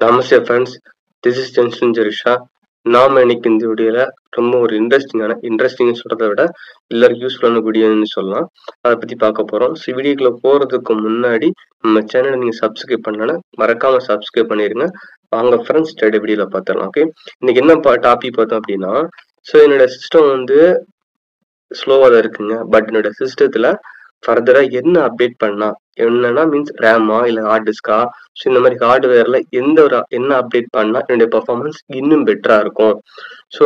Namaste friends, this is Jensen Jerisha. நாம இன்னைக்கு இந்த வீடியோல ரொம்ப ஒரு இன்ட்ரெஸ்டிங் சொல்றதை விட எல்லாருக்கும் யூஸ்ஃபுல்லான வீடியோன்னு சொல்லலாம். அதை பத்தி பார்க்க போறோம். வீடியோக்குள்ள போறதுக்கு முன்னாடி நம்ம சேனலை நீங்க சப்ஸ்கிரைப் பண்ணலன்னா மறக்காம சப்ஸ்கிரைப் பண்ணிருங்க. வாங்க ஃப்ரெண்ட்ஸ் ஸ்டடி வீடியோல பார்த்துடலாம். ஓகே, இன்னைக்கு என்ன டாபிக் பார்த்தோம் அப்படின்னா, என்னோட சிஸ்டம் வந்து ஸ்லோவா தான் இருக்குங்க. பட் என்னோட சிஸ்டத்துல ஃபர்தரா என்ன அப்டேட் பண்ணா என்னன்னா மீன்ஸ் ரேமா இல்ல ஹார்ட் டிஸ்கா, இந்த மாதிரி ஹார்ட்வேர்ல என்ன அப்டேட் பண்ணா என்னுடைய பெர்ஃபார்மன்ஸ் இன்னும் பெட்டரா இருக்கும்.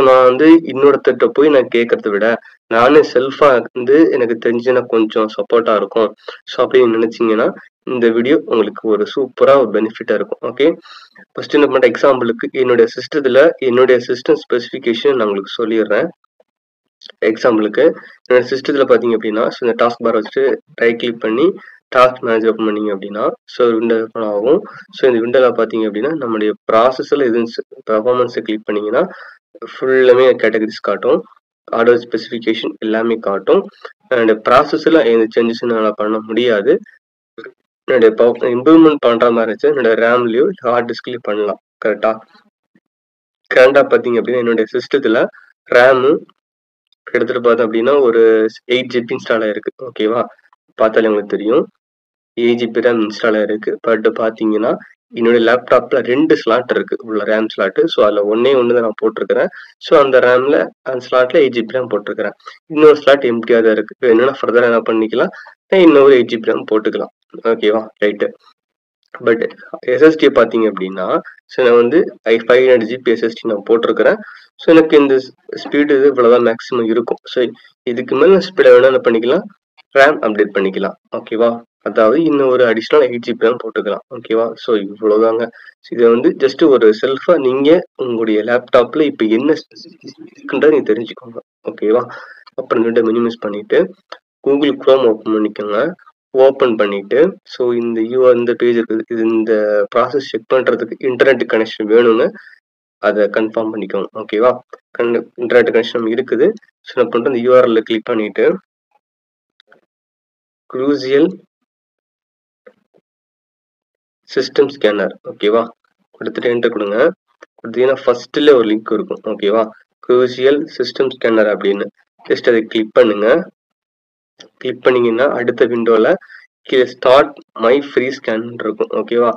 நான் வந்து இன்னொருத்தட்ட போய் நான் கேட்கறத விட நானே செல்ஃபா வந்து எனக்கு தெரிஞ்சுன்னா கொஞ்சம் சப்போர்ட்டா இருக்கும். அப்படின்னு நினைச்சீங்கன்னா இந்த வீடியோ உங்களுக்கு ஒரு சூப்பரா ஒரு பெனிஃபிட்டா இருக்கும். ஓகே, ஃபர்ஸ்ட் என்ன பண்ண எக்ஸாம்பிளுக்கு என்னுடைய சிஸ்டம் ஸ்பெசிஃபிகேஷன் நான் உங்களுக்கு சொல்லிடுறேன். எக்ஸாம்பிளுக்கு என்னோட சிஸ்டத்துல பாத்தீங்க அப்படின்னா, இந்த டாஸ்க் பார் வச்சுட்டு ரைட் கிளிக் பண்ணி டாஸ்க் மேனேஜர் ஓப்பன் பண்ணீங்க அப்படின்னா விண்டோ ஓப்பன் ஆகும். இந்த விண்டோல பாத்தீங்க அப்படின்னா நம்மளுடைய ப்ராசஸ்ல எதுவும் பெர்ஃபார்மன்ஸ் கிளிக் பண்ணீங்கன்னா ஃபுல்லாமே கேட்டகரிஸ் காட்டும், ஆர்டர் ஸ்பெசிஃபிகேஷன் எல்லாமே காட்டும். என்னோட ப்ராசஸ்ல எந்த சேஞ்சஸும் என்னால் பண்ண முடியாது. என்னுடைய இம்ப்ரூவ்மெண்ட் பண்ற மாதிரி இருந்துச்சு என்னோட ரேம்லயோ ஹார்ட் டிஸ்க்லயோ பண்ணலாம். கரெக்டா பாத்தீங்க அப்படின்னா என்னுடைய சிஸ்டத்துல ரேமு எடுத்துட்டு பார்த்தோம் அப்படின்னா ஒரு 8 GB இன்ஸ்டால் ஆயிருக்கு. ஓகேவா, பார்த்தாலே உங்களுக்கு தெரியும் 8 GB ரேம் இன்ஸ்டால் ஆயிருக்கு. பட் பாத்தீங்கன்னா என்னுடைய லேப்டாப்ல 2 ஸ்லாட் இருக்கு உள்ள ரேம் ஸ்லாட். அதுல ஒன்னே தான் நான் போட்டிருக்கிறேன். அந்த ரேம்ல அந்த ஸ்லாட்ல 8 GB ரேம் போட்டிருக்கிறேன். இன்னொரு ஸ்லாட் எம்டியா தான் இருக்கு. என்னன்னா ஃபர்தரா என்ன பண்ணிக்கலாம், இன்னொரு 8 GB ரேம் போட்டுக்கலாம். ஓகேவா, ரைட்டு. பட் எஸ்எஸ்டி பாத்தீங்க அப்படின்னா நான் வந்து 500 GB எஸ்எஸ்டி நான் போட்டிருக்கிறேன். எனக்கு இந்த ஸ்பீடு இவ்வளவுதான் மேக்ஸிமம் இருக்கும். இதுக்கு மேல ஸ்பீடை வேணா என்ன பண்ணிக்கலாம், ரேம் அப்டேட் பண்ணிக்கலாம். ஓகேவா, அதாவது இன்னும் ஒரு அடிஷனல் 8 GB ரேம் போட்டுக்கலாம். ஓகேவா, இவ்வளவுதாங்க. இதை வந்து ஜஸ்ட் ஒரு செல்ஃபா நீங்க உங்களுடைய லேப்டாப்ல இப்ப என்ன இருக்குன்றத நீங்க தெரிஞ்சுக்கோங்க. ஓகேவா, அப்புறம் மினிமைஸ் பண்ணிட்டு கூகுள் குரோம் ஓப்பன் பண்ணிக்கோங்க. ஓப்பன் பண்ணிட்டு இந்த பேஜ் இருக்குது. இந்த ப்ராசஸ் செக் பண்றதுக்கு இன்டர்நெட் கனெக்ஷன் வேணும்னு அதை கன்ஃபார்ம் பண்ணிக்கோங்க. ஓகேவா, இன்டர்நெட் கனெக்ஷன் இருக்குது. நான் பண்ற இந்த யூஆர்எல் கிளிக் பண்ணிட்டு க்ரூசியல் சிஸ்டம் ஸ்கேனர் ஓகேவா கொடுத்துட்டு என்டர் கொடுங்க. கொடுத்தீங்கன்னா ஃபர்ஸ்ட்ல ஒரு லிங்க் இருக்கும். ஓகேவா, க்ரூசியல் சிஸ்டம் ஸ்கேனர் அப்படின்னு ஜஸ்ட் அதை கிளிக் பண்ணுங்க. கிளிக் பண்ணீங்கன்னா அடுத்த விண்டோல கீழே ஸ்டார்ட் மை ஃப்ரீ ஸ்கேன் இருக்கும். ஓகேவா,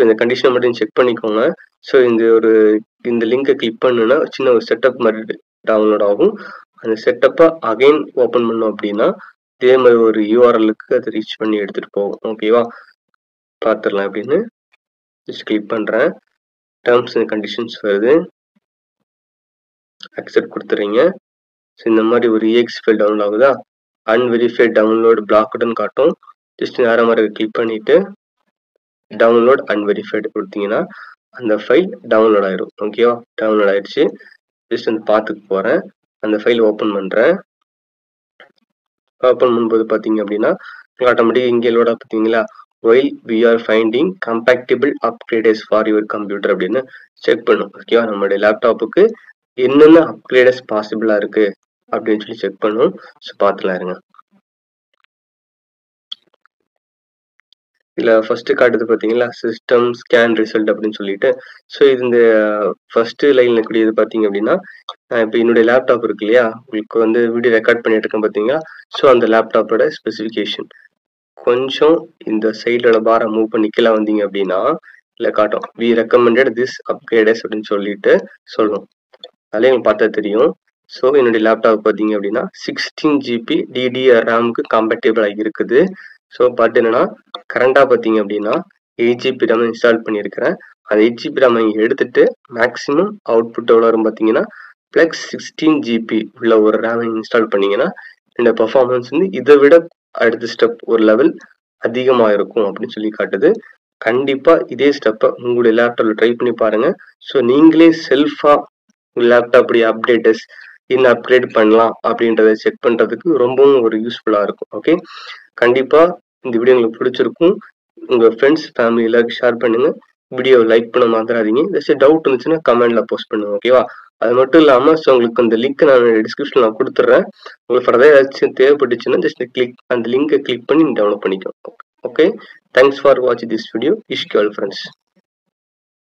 இந்த கண்டிஷனை மட்டும் செக் பண்ணிக்கோங்க. இந்த லிங்கை கிளிக் பண்ணுன்னா சின்ன ஒரு செட்டப் மாதிரி டவுன்லோட் ஆகும். அந்த செட்டப்பை அகைன் ஓப்பன் பண்ணோம் அப்படின்னா இதே மாதிரி ஒரு யூஆர்எலுக்கு அதை ரீச் பண்ணி எடுத்துட்டு போகும். ஓகேவா, பார்த்துடலாம் அப்படின்னு ஜஸ்ட் கிளிக் பண்றேன். டேர்ம்ஸ் அண்ட் கண்டிஷன்ஸ் வருது, அக்செப்ட் கொடுத்துறீங்க. இந்த மாதிரி ஒரு EXE ஃபைல் டவுன்லோட் ஆகுதா, அன்வெரிஃபைட் டவுன்லோட் பிளாக்டுன்னு காட்டும். ஜஸ்ட் நேரம் மாதிரி கிளிக் பண்ணிட்டு டவுன்லோட் அன்வெரிஃபைடு கொடுத்தீங்கன்னா அந்த ஃபைல் டவுன்லோட் ஆயிடும். ஓகேவா, டவுன்லோட் ஆயிடுச்சு. ஜஸ்ட் அந்த பாத்துக்கு போறேன், அந்த ஃபைல் ஓப்பன் பண்றேன். ஓப்பன் பண்ணும்போது பாத்தீங்க அப்படின்னா ஆட்டோமேட்டிக் இங்கே லோட பார்த்தீங்களா, while we are finding compatible upgrades for your computer அப்படின்னு செக் பண்ணும். ஓகேவா, நம்மளுடைய லேப்டாப்புக்கு என்னென்ன அப்கிரேடஸ் பாசிபிளா இருக்கு அப்படின்னு சொல்லி செக் பண்ணும். பார்த்துலாம் இருங்க. இதுல ஃபர்ஸ்ட் காட்டுது பாத்தீங்களா, சிஸ்டம் ஸ்கேன் ரிசல்ட் அப்படின்னு சொல்லிட்டு. இது இந்த ஃபர்ஸ்ட் லைன்ல இருக்கக்கூடியது பாத்தீங்க அப்படின்னா இப்போ என்னுடைய லேப்டாப் இருக்கு இல்லையா, உங்களுக்கு வந்து வீடியோ ரெக்கார்ட் பண்ணிட்டு இருக்கேன் பாத்தீங்களா. அந்த லேப்டாப்போட ஸ்பெசிஃபிகேஷன் கொஞ்சம் இந்த சைட்ல பார மூவ் பண்ணி கீழே வந்தீங்க அப்படின்னா இல்ல காட்டும் வி ரெக்கமெண்டட் திஸ் அப்கிரேடஸ் அப்படின்னு சொல்லிட்டு சொல்லும். அதுல எனக்கு பார்த்தா தெரியும். என்னுடைய லேப்டாப் பாத்தீங்க அப்படின்னா 16 GB DDR ரேமுக்கு கம்பேட்டபிள் ஆகி இருக்குது. பட் என்னன்னா கரண்டா பாத்தீங்க அப்படின்னா 8 GB ரேம் இன்ஸ்டால் பண்ணியிருக்கிறேன். அந்த 8 GB ரேம் எடுத்துட்டு மேக்ஸிமம் அவுட்புட் எவ்வளோ வரும் பாத்தீங்கன்னா பிளஸ் 16 GB உள்ள ஒரு ரேம் இன்ஸ்டால் பண்ணீங்கன்னா இந்த பெர்ஃபார்மன்ஸ் வந்து இதை விட அடுத்த ஸ்டெப் ஒரு லெவல் அதிகமா இருக்கும் அப்படின்னு சொல்லி காட்டுது. கண்டிப்பா இதே ஸ்டெப்பை உங்களுடைய லேப்டாப்ல ட்ரை பண்ணி பாருங்க. நீங்களே செல்ஃபா லேப்டாப் அப்டேட்டஸ் என்ன அப்கிரேட் பண்ணலாம் அப்படின்றத செக் பண்றதுக்கு ரொம்பவும் ஒரு யூஸ்ஃபுல்லா இருக்கும். ஓகே, கண்டிப்பா இந்த வீடியோ உங்களுக்கு பிடிச்சிருக்கும். உங்க ஃப்ரெண்ட்ஸ் ஃபேமிலி எல்லாருக்கும் ஷேர் பண்ணுங்க. வீடியோ லைக் பண்ண மறந்துடாதீங்க. ஏதாச்சும் டவுட் இருந்துச்சுன்னா கமெண்ட்ல போஸ்ட் பண்ணுங்க. ஓகேவா, அது மட்டும் இல்லாம உங்களுக்கு அந்த லிங்க் நான் டிஸ்கிரிப்ஷன்ல நான் கொடுத்துட்றேன். உங்களுக்கு ஃபர்தர் ஏதாச்சும் தேவைப்பட்டுச்சுன்னா ஜஸ்ட் அந்த லிங்கை கிளிக் பண்ணி டவுன்லோட் பண்ணிக்கோ. ஓகே, தேங்க்ஸ் ஃபார் வாட்சிங் this video. Wish you all friends.